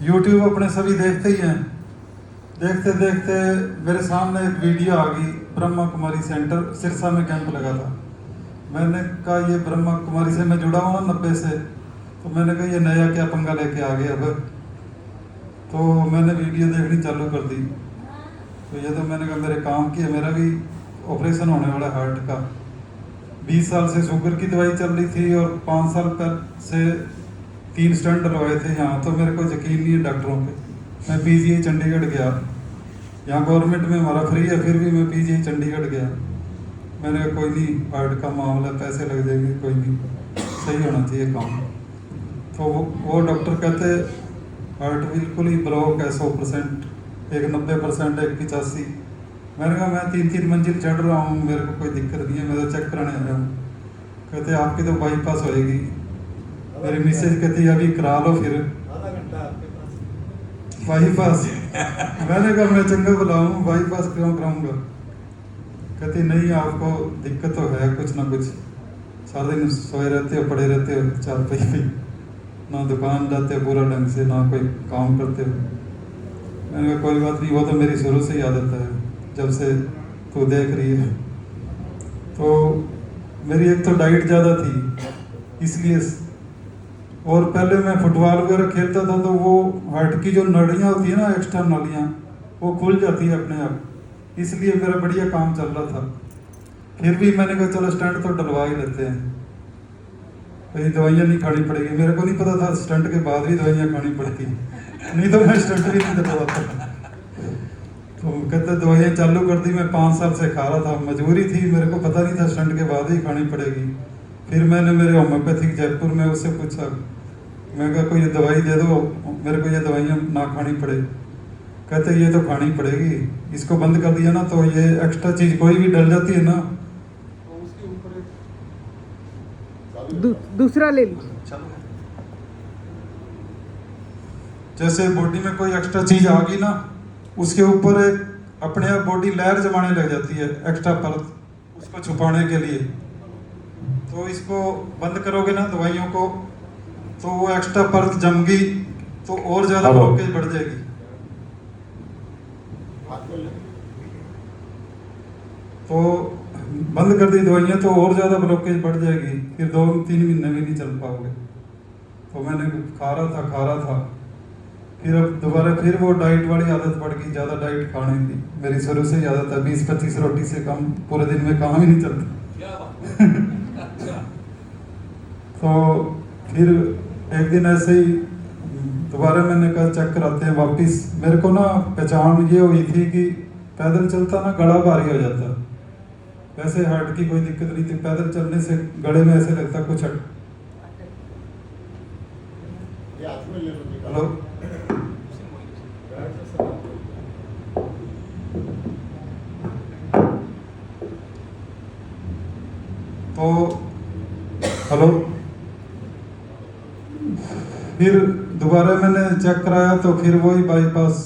YouTube अपने सभी देखते ही हैं। देखते देखते मेरे सामने एक वीडियो आ गई, ब्रह्मा कुमारी सेंटर सिरसा में कैंप लगा था। मैंने कहा ये ब्रह्मा कुमारी से मैं जुड़ा हुआ 90 से, तो मैंने कहा ये नया क्या पंगा लेके आ गया अब। तो मैंने वीडियो देखनी चालू कर दी। तो ये तो मैंने कहा मेरे काम की है, मेरा भी ऑपरेशन होने वाला हार्ट का। 20 साल से शुगर की दवाई चल रही थी और 5 साल पहले से 3 स्टंट डलवाए थे यहाँ। तो मेरे को यकीन नहीं है डॉक्टरों पे। मैं पीजीआई चंडीगढ़ गया, यहाँ गवर्नमेंट में हमारा फ्री है, फिर भी मैं पीजीआई चंडीगढ़ गया। मैंने कहा कोई नहीं, हार्ट का मामला, पैसे लग जाएंगे, कोई नहीं, सही होना चाहिए काम। तो वो डॉक्टर कहते हार्ट बिल्कुल ही ब्लॉक है 100%, एक 90%, एक 85। मैंने कहा मैं 3-3 मंजिल चढ़ रहा हूँ, मेरे को कोई दिक्कत नहीं है, मैं तो चेक कराने आया हूँ। कहते आपकी तो बाईपास होएगी। मेरी मिसेज कहती अभी करा लो फिर बाईपास। मैंने कहा मैं चंगा बुलाऊँ, बाईपास क्यों कराऊंगा। कहती नहीं आपको दिक्कत तो है कुछ ना कुछ, सारा दिन सोए रहते हो, पड़े रहते हो चारपाई पे, ना दुकान जाते हो पूरा ढंग से, ना कोई काम करते हो। मैंने कहा कोई बात नहीं, वो तो मेरी शुरू से ही आदत है, जब से तू देख रही है। तो मेरी एक तो डाइट ज़्यादा थी इसलिए, और पहले मैं फुटबॉल वगैरह खेलता था तो वो हार्ट की जो नलियाँ होती है ना, एक्स्ट्रा नलियाँ, वो खुल जाती है अपने आप, इसलिए मेरा बढ़िया काम चल रहा था। फिर भी मैंने कहा चलो स्टंट तो डलवा ही लेते हैं, कहीं दवाइयाँ नहीं खानी पड़ेगी। मेरे को नहीं पता था स्टंट के बाद भी दवाइयाँ खानी पड़ती, नहीं तो मैं स्टंट भी नहीं डलवाता। तो कहते दवाइयाँ चालू कर दी, मैं 5 साल से खा रहा था, मजबूरी थी, मेरे को पता नहीं था स्टंट के बाद ही खानी पड़ेगी। फिर मैंने मेरे होम्योपैथिक जयपुर में उससे पूछा, मैं कहा कोई दवाई दे दो, मेरे को ये दवाइयाँ ना खानी पड़े। कहते ये तो खानी पड़ेगी, इसको बंद कर दिया ना तो ये एक्स्ट्रा चीज़ कोई भी डल जाती है ना, दूसरा ले लीजिए। जैसे बॉडी में कोई एक्स्ट्रा चीज आ गई ना, उसके ऊपर एक अपने आप बॉडी लहर जमाने लग जाती है, एक्स्ट्रा परत, उसको छुपाने के लिए। तो इसको बंद करोगे ना दवाइयों को, तो वो एक्स्ट्रा परत जम गई तो और ज्यादा ब्लॉकेज बढ़ जाएगी। तो बंद कर दी दवाइयाँ तो और ज्यादा ब्लॉकेज बढ़ जाएगी, फिर 2-3 महीने भी नहीं चल पाओगे। तो मैंने खा रहा था, फिर अब दोबारा फिर वो डाइट वाली आदत पड़ गई, ज़्यादा डाइट खाने की। मेरी शुरू से ही आदत है, 20-25 रोटी से कम पूरे दिन में काम ही नहीं चलता। तो फिर एक दिन ऐसे ही दोबारा मैंने कहा चेक कराते हैं वापिस। मेरे को ना पहचान ये हुई थी कि पैदल चलता ना गला भारी हो जाता, वैसे हार्ट की कोई दिक्कत नहीं थी, पैदल चलने से गले में ऐसे लगता कुछ। हेलो, तो हेलो, फिर दोबारा मैंने चेक कराया तो फिर वही बाईपास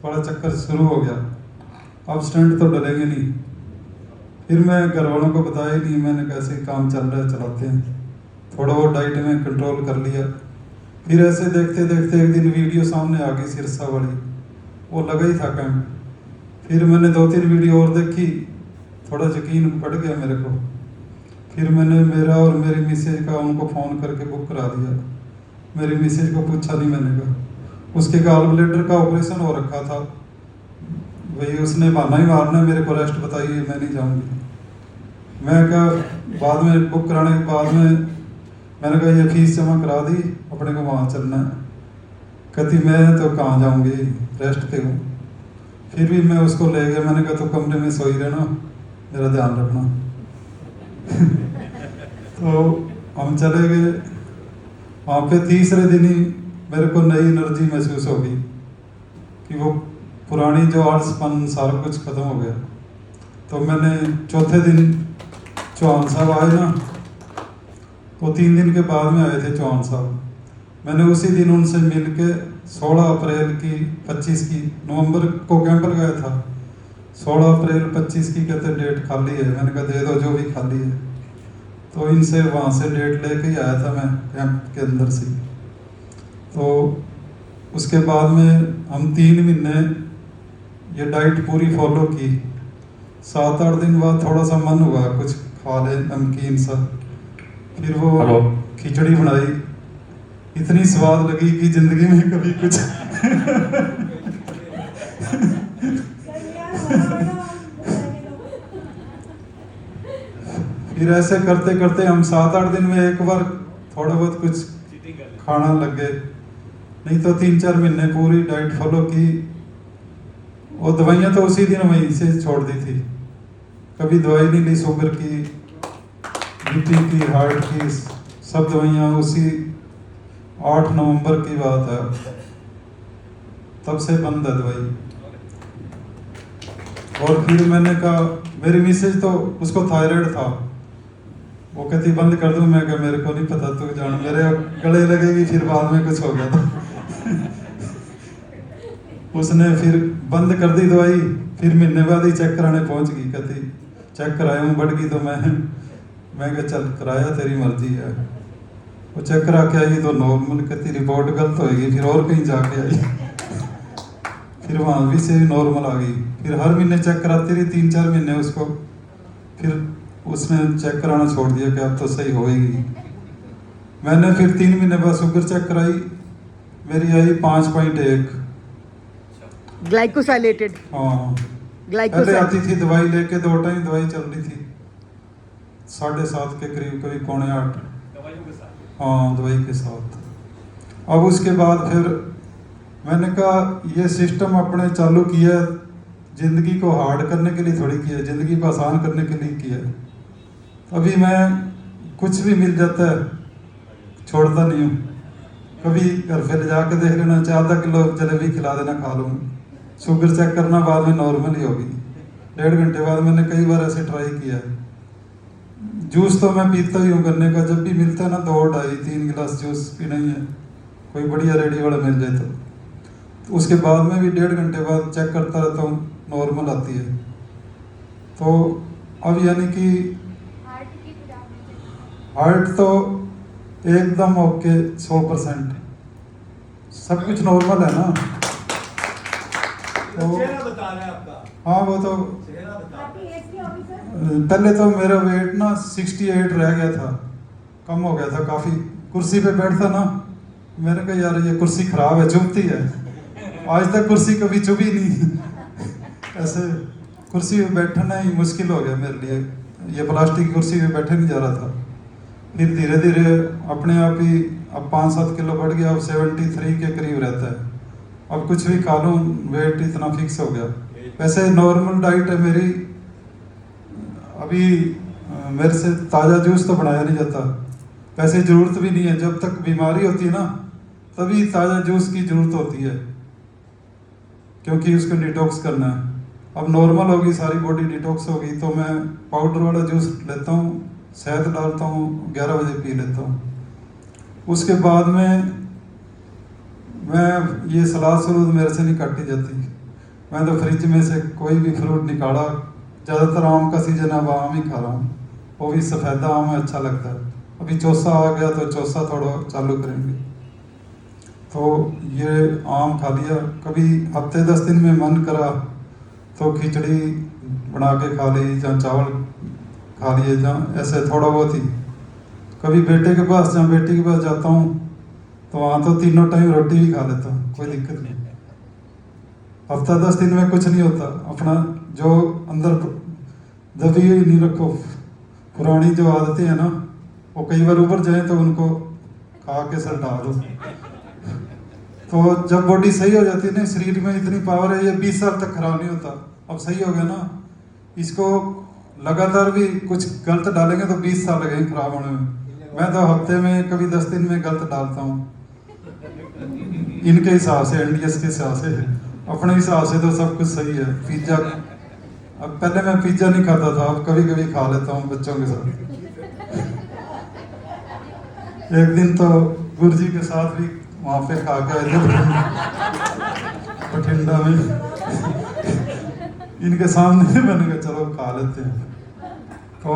बड़ा चक्कर शुरू हो गया। अब स्टंट तो डलेंगे नहीं। फिर मैं घर वालों को बताया ही नहीं, मैंने कैसे काम चल रहा है चलाते हैं, थोड़ा बहुत डाइट में कंट्रोल कर लिया। फिर ऐसे देखते देखते एक दिन वीडियो सामने आ गई सिरसा वाली, वो लगा ही था कैंप। फिर मैंने 2-3 वीडियो और देखी, थोड़ा यकीन बढ़ गया मेरे को। फिर मैंने मेरा और मेरी मिसेज का उनको फ़ोन करके बुक करा दिया। मेरी मिसेज को पूछा नहीं, मैंने कहा उसके गॉल ब्लैडर का ऑपरेशन हो रखा था, वही उसने बहाना ही मारना, मेरे को रेस्ट बताइए, मैं नहीं जाऊँगी। मैं कहा बाद में बुक कराने के बाद में मैंने कहा ये फीस जमा करा दी, अपने को वहाँ चलना है। कहती मैं तो कहाँ जाऊँगी, रेस्ट पे हूँ। फिर भी मैं उसको ले गया, मैंने कहा तो कमरे में सोई रहना, मेरा ध्यान रखना। तो हम चले गए वहाँ पे। तीसरे दिन ही मेरे को नई एनर्जी महसूस हो गई कि वो पुरानी जो आलसपन सारा कुछ खत्म हो गया। तो मैंने चौथे दिन चौहान साहब आए ना, वो 3 दिन के बाद में आए थे चौहान साहब। मैंने उसी दिन उनसे मिल के 16 अप्रैल की 25 की नवंबर को कैंप लगाया था, 16 अप्रैल 25 की कहते डेट खाली है। मैंने कहा दे दो जो भी खाली है। तो इनसे वहाँ से डेट लेके ही आया था मैं कैंप के अंदर से। तो उसके बाद में हम 3 महीने ये डाइट पूरी फॉलो की। 7-8 दिन बाद थोड़ा सा मन हुआ कुछ खा ले नमकीन सा, फिर वो खिचड़ी बनाई, इतनी स्वाद लगी कि जिंदगी में कभी कुछ फिर ऐसे करते करते हम 7-8 दिन में एक बार थोड़ा बहुत कुछ खाना लग गए, नहीं तो 3-4 महीने पूरी डाइट फॉलो की। और दवाइयाँ तो उसी दिन वहीं से छोड़ दी थी, कभी दवाई नहीं ली, शुगर की, बीपी की, हार्ट की, सब दवाइयाँ उसी 8 नवंबर की बात है, तब से बंद है दवाई। और फिर मैंने कहा, मेरी मिसेज तो उसको थायराइड था, वो कहती बंद कर दूं, मैं कहा मेरे को नहीं पता, तू जान, मेरे गले लगेगी फिर बाद में कुछ हो गया तो उसने फिर बंद कर दी दवाई। फिर महीने बाद ही चेक कराने पहुंच गई, कहती चेक कराया हूँ, बढ़ गई, तो मैं कहा चल कराया, तेरी मर्जी है। वो चेक करा के आई तो नॉर्मल, कहती रिपोर्ट गलत होगी, फिर और कहीं जाके आई फिर वहाँ भी से नॉर्मल आ गई। फिर हर महीने चेक कराती रही 3-4 महीने उसको, फिर उसने चेक कराना छोड़ दिया कि अब तो सही होएगी। मैंने फिर 3 महीने बाद शुगर चेक कराई, मेरी आई 5.1 ग्लाइकोसाइलेटेड। हाँ, पहले आती थी दवाई लेके, 2 टाइम दवाई चल रही थी, 7:30 के करीब, कभी 7:45, हाँ दवाई के साथ। अब उसके बाद फिर मैंने कहा ये सिस्टम अपने चालू किया, जिंदगी को हार्ड करने के लिए थोड़ी किया, जिंदगी को आसान करने के लिए किया। अभी मैं कुछ भी मिल जाता है छोड़ता नहीं हूँ, कभी घर पे ले जाके देख लेना, 4 किलो जलेबी खिला देना, खा लूँगा। शुगर चेक करना बाद में नॉर्मल ही होगी, 1.5 घंटे बाद। मैंने कई बार ऐसे ट्राई किया है। जूस तो मैं पीता ही हूँ गन्ने का, जब भी मिलता है ना 2, 2.5, 3 गिलास जूस पीना ही है, कोई बढ़िया रेडी वाला मिल जाए तो उसके बाद में भी 1.5 घंटे बाद चेक करता रहता हूँ, नॉर्मल आती है। तो अब यानी कि हार्ट तो एकदम ओके, 100%, सब कुछ नॉर्मल है ना। तो बता रहे हैं आपका, हाँ वो तो पहले तो मेरा वेट ना 68 रह गया था, कम हो गया था काफ़ी। कुर्सी पे बैठता ना, मैंने कहा यार ये कुर्सी खराब है, चुभती है, आज तक कुर्सी कभी चुभी नहीं ऐसे कुर्सी पे बैठना ही मुश्किल हो गया मेरे लिए, ये प्लास्टिक की कुर्सी पे बैठे नहीं जा रहा था। फिर धीरे धीरे अपने आप ही अब 5-7 किलो बढ़ गया, अब 73 के करीब रहता है। अब कुछ भी खा लूँ वेट इतना फिक्स हो गया। वैसे नॉर्मल डाइट है मेरी। अभी मेरे से ताज़ा जूस तो बनाया नहीं जाता, वैसे ज़रूरत भी नहीं है, जब तक बीमारी होती है ना तभी ताज़ा जूस की ज़रूरत होती है, क्योंकि उसको डिटॉक्स करना है। अब नॉर्मल होगी, सारी बॉडी डिटॉक्स होगी, तो मैं पाउडर वाला जूस लेता हूँ, शहद डालता हूँ, 11 बजे पी लेता हूँ। उसके बाद में मैं ये सलाद सलूद मेरे से नहीं काटी जाती, मैं तो फ्रिज में से कोई भी फ्रूट निकाला, ज़्यादातर आम का सीजन है, अब आम ही खा रहा हूँ, वो भी सफ़ेदा आम है, अच्छा लगता है। अभी चौसा आ गया तो चौसा थोड़ा चालू करेंगे। तो ये आम खा लिया, कभी हफ्ते 10 दिन में मन करा तो खिचड़ी बना के खा ली, या चावल खा लिए, जहाँ ऐसे थोड़ा बहुत ही। कभी बेटे के पास या बेटी के पास जाता हूँ तो वहाँ तो 3 टाइम रोटी भी खा लेता हूँ, कोई दिक्कत नहीं। हफ्ता 10 दिन में कुछ नहीं होता, अपना जो अंदर दबी हुई नहीं रखो, पुरानी जो आदतें हैं ना, वो कई बार ऊपर जाए तो उनको खा के सल्टा दो। तो जब बॉडी सही हो जाती है ना, शरीर में इतनी पावर है, ये 20 साल तक खराब नहीं होता। अब सही हो गया ना, इसको लगातार भी कुछ गलत डालेंगे तो 20 साल लगेंगे खराब होने में। मैं तो हफ्ते में कभी 10 दिन में गलत डालता हूँ, इनके हिसाब से, एनडीएस के हिसाब से। अपने हिसाब से तो सब कुछ सही है। पिज्ज़ा, अब पहले मैं पिज्ज़ा नहीं खाता था, अब कभी कभी खा लेता हूँ बच्चों के साथ। एक दिन तो गुरुजी के साथ भी वहाँ पे खा के आए थे बठिंडा में इनके सामने मैंने कहा चलो खा लेते हैं। तो